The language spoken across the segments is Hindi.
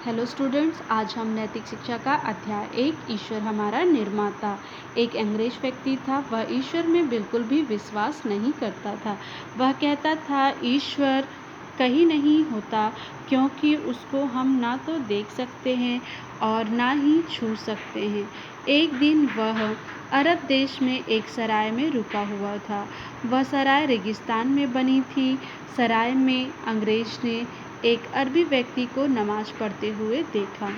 हेलो स्टूडेंट्स, आज हम नैतिक शिक्षा का अध्याय 1 ईश्वर हमारा निर्माता। एक अंग्रेज व्यक्ति था। वह ईश्वर में बिल्कुल भी विश्वास नहीं करता था। वह कहता था ईश्वर कहीं नहीं होता, क्योंकि उसको हम ना तो देख सकते हैं और ना ही छू सकते हैं। एक दिन वह अरब देश में एक सराय में रुका हुआ था। वह सराय रेगिस्तान में बनी थी। सराय में अंग्रेज ने एक अरबी व्यक्ति को नमाज पढ़ते हुए देखा।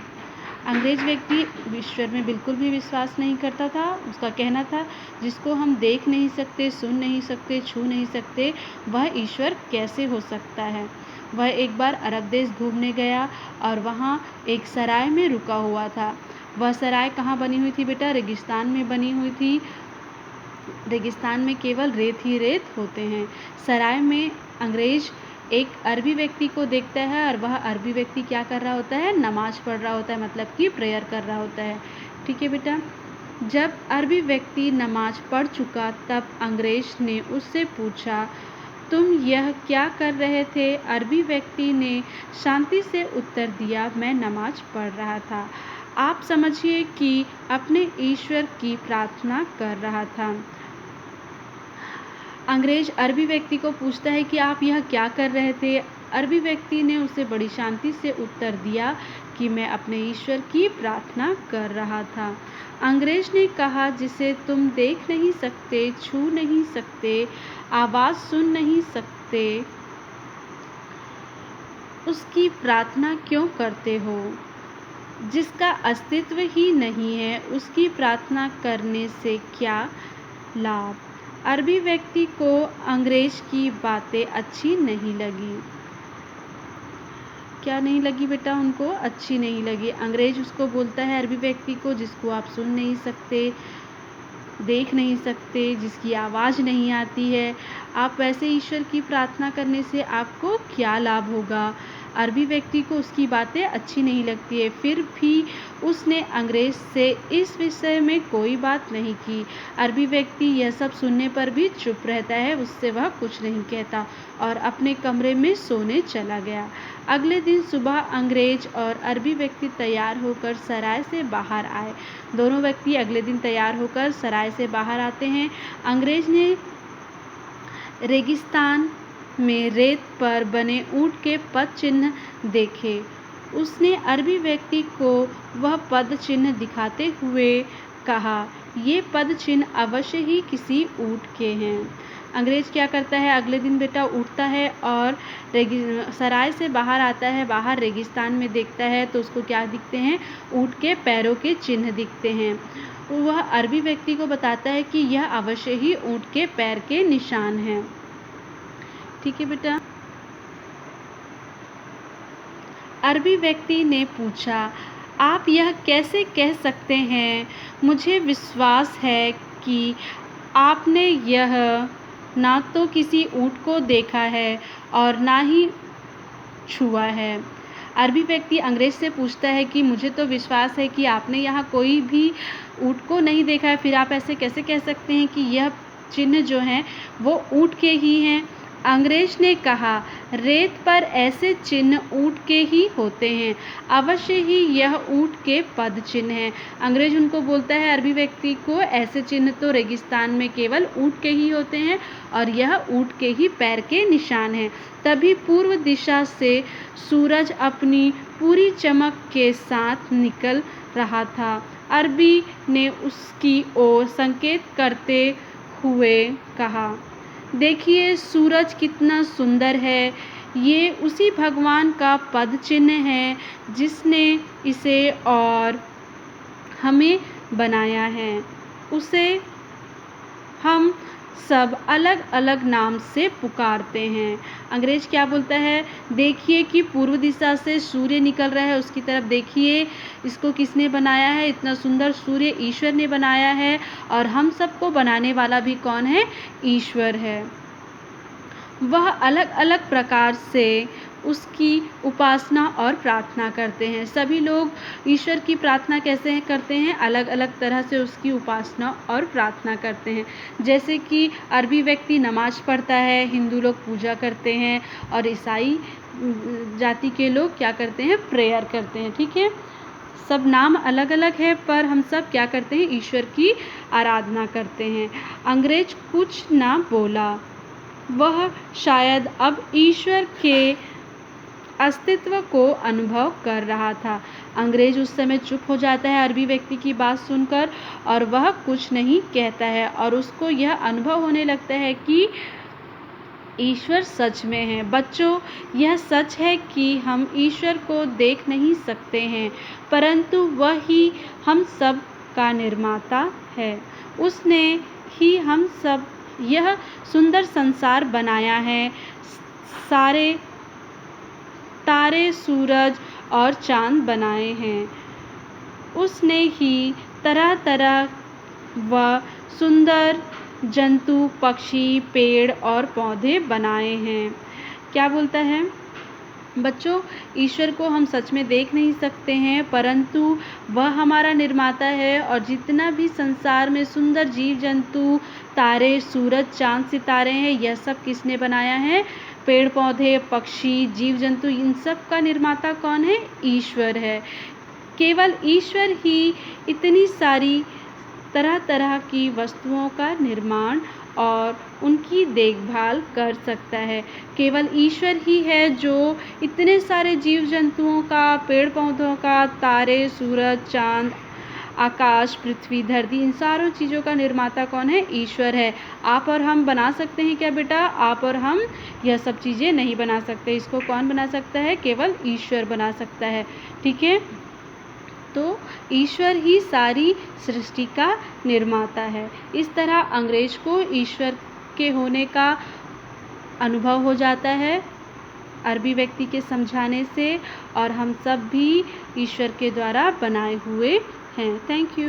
अंग्रेज व्यक्ति ईश्वर में बिल्कुल भी विश्वास नहीं करता था। उसका कहना था जिसको हम देख नहीं सकते, सुन नहीं सकते, छू नहीं सकते, वह ईश्वर कैसे हो सकता है। वह एक बार अरब देश घूमने गया और वहाँ एक सराय में रुका हुआ था। वह सराय कहाँ बनी हुई थी बेटा? रेगिस्तान में बनी हुई थी। रेगिस्तान में केवल रेत ही रेत होते हैं। सराय में अंग्रेज एक अरबी व्यक्ति को देखता है और वह अरबी व्यक्ति क्या कर रहा होता है? नमाज पढ़ रहा होता है, मतलब कि प्रेयर कर रहा होता है। ठीक है बेटा। जब अरबी व्यक्ति नमाज पढ़ चुका तब अंग्रेज ने उससे पूछा, तुम यह क्या कर रहे थे? अरबी व्यक्ति ने शांति से उत्तर दिया, मैं नमाज पढ़ रहा था। आप समझिए कि अपने ईश्वर की प्रार्थना कर रहा था। अंग्रेज अरबी व्यक्ति को पूछता है कि आप यह क्या कर रहे थे? अरबी व्यक्ति ने उसे बड़ी शांति से उत्तर दिया कि मैं अपने ईश्वर की प्रार्थना कर रहा था। अंग्रेज ने कहा, जिसे तुम देख नहीं सकते, छू नहीं सकते, आवाज़ सुन नहीं सकते, उसकी प्रार्थना क्यों करते हो? जिसका अस्तित्व ही नहीं है, उसकी प्रार्थना करने से क्या लाभ? अरबी व्यक्ति को अंग्रेज की बातें अच्छी नहीं लगी। क्या नहीं लगी बेटा? उनको अच्छी नहीं लगी। अंग्रेज उसको बोलता है अरबी व्यक्ति को, जिसको आप सुन नहीं सकते, देख नहीं सकते, जिसकी आवाज़ नहीं आती है, आप वैसे ईश्वर की प्रार्थना करने से आपको क्या लाभ होगा? अरबी व्यक्ति को उसकी बातें अच्छी नहीं लगती है। फिर भी उसने अंग्रेज से इस विषय में कोई बात नहीं की। अरबी व्यक्ति यह सब सुनने पर भी चुप रहता है, उससे वह कुछ नहीं कहता और अपने कमरे में सोने चला गया। अगले दिन सुबह अंग्रेज और अरबी व्यक्ति तैयार होकर सराय से बाहर आए। दोनों व्यक्ति अगले दिन तैयार होकर सराय से बाहर आते हैं। अंग्रेज ने रेगिस्तान में रेत पर बने ऊँट के पद चिन्ह देखे। उसने अरबी व्यक्ति को वह पद चिन्ह दिखाते हुए कहा, ये पद चिन्ह अवश्य ही किसी ऊँट के हैं। अंग्रेज क्या करता है? अगले दिन बेटा उठता है और सराय से बाहर आता है। बाहर रेगिस्तान में देखता है तो उसको क्या दिखते हैं? ऊँट के पैरों के चिन्ह दिखते हैं। वह अरबी व्यक्ति को बताता है कि यह अवश्य ही ऊँट के पैर के निशान हैं। ठीक है बेटा। अरबी व्यक्ति ने पूछा, आप यह कैसे कह सकते हैं? मुझे विश्वास है कि आपने यह ना तो किसी ऊँट को देखा है और ना ही छुआ है। अरबी व्यक्ति अंग्रेज से पूछता है कि मुझे तो विश्वास है कि आपने यहाँ कोई भी ऊँट को नहीं देखा है, फिर आप ऐसे कैसे कह सकते हैं कि यह चिन्ह जो हैं वो ऊँट के ही हैं? अंग्रेज ने कहा, रेत पर ऐसे चिन्ह ऊँट के ही होते हैं, अवश्य ही यह ऊँट के पद चिन्ह हैं। अंग्रेज उनको बोलता है अरबी व्यक्ति को, ऐसे चिन्ह तो रेगिस्तान में केवल ऊँट के ही होते हैं और यह ऊँट के ही पैर के निशान हैं। तभी पूर्व दिशा से सूरज अपनी पूरी चमक के साथ निकल रहा था। अरबी ने उसकी ओर संकेत करते हुए कहा, देखिए सूरज कितना सुंदर है। ये उसी भगवान का पद चिन्ह है जिसने इसे और हमें बनाया है। उसे हम सब अलग अलग नाम से पुकारते हैं। अंग्रेज क्या बोलता है? देखिए कि पूर्व दिशा से सूर्य निकल रहा है, उसकी तरफ देखिए। इसको किसने बनाया है? इतना सुंदर सूर्य ईश्वर ने बनाया है और हम सबको बनाने वाला भी कौन है? ईश्वर है। वह अलग अलग प्रकार से उसकी उपासना और प्रार्थना करते हैं। सभी लोग ईश्वर की प्रार्थना कैसे करते हैं? अलग अलग तरह से उसकी उपासना और प्रार्थना करते हैं। जैसे कि अरबी व्यक्ति नमाज पढ़ता है, हिंदू लोग पूजा करते हैं और ईसाई जाति के लोग क्या करते हैं, प्रेयर करते हैं। ठीक है, सब नाम अलग अलग है पर हम सब क्या करते हैं, ईश्वर की आराधना करते हैं। अंग्रेज कुछ ना बोला, वह शायद अब ईश्वर के अस्तित्व को अनुभव कर रहा था। अंग्रेज उस समय चुप हो जाता है अरबी व्यक्ति की बात सुनकर और वह कुछ नहीं कहता है और उसको यह अनुभव होने लगता है कि ईश्वर सच में है। बच्चों, यह सच है कि हम ईश्वर को देख नहीं सकते हैं, परंतु वह ही हम सब का निर्माता है। उसने ही हम सब यह सुंदर संसार बनाया है। सारे तारे, सूरज और चांद बनाए हैं। उसने ही तरह तरह व सुंदर जंतु, पक्षी, पेड़ और पौधे बनाए हैं। क्या बोलता है बच्चों, ईश्वर को हम सच में देख नहीं सकते हैं, परंतु वह हमारा निर्माता है और जितना भी संसार में सुंदर जीव जंतु, तारे, सूरज, चांद, सितारे हैं, यह सब किसने बनाया है, पेड़ पौधे, पक्षी, जीव जंतु, इन सब का निर्माता कौन है, ईश्वर है। केवल ईश्वर ही इतनी सारी तरह तरह की वस्तुओं का निर्माण और उनकी देखभाल कर सकता है। केवल ईश्वर ही है जो इतने सारे जीव जंतुओं का, पेड़ पौधों का, तारे, सूरज, चांद, आकाश, पृथ्वी, धरती, इन सारों चीज़ों का निर्माता कौन है, ईश्वर है। आप और हम बना सकते हैं क्या बेटा, आप और हम यह सब चीज़ें नहीं बना सकते। इसको कौन बना सकता है, केवल ईश्वर बना सकता है। ठीक है, तो ईश्वर ही सारी सृष्टि का निर्माता है। इस तरह अंग्रेज को ईश्वर के होने का अनुभव हो जाता है अरबी व्यक्ति के समझाने से, और हम सब भी ईश्वर के द्वारा बनाए हुए हैं। Thank you.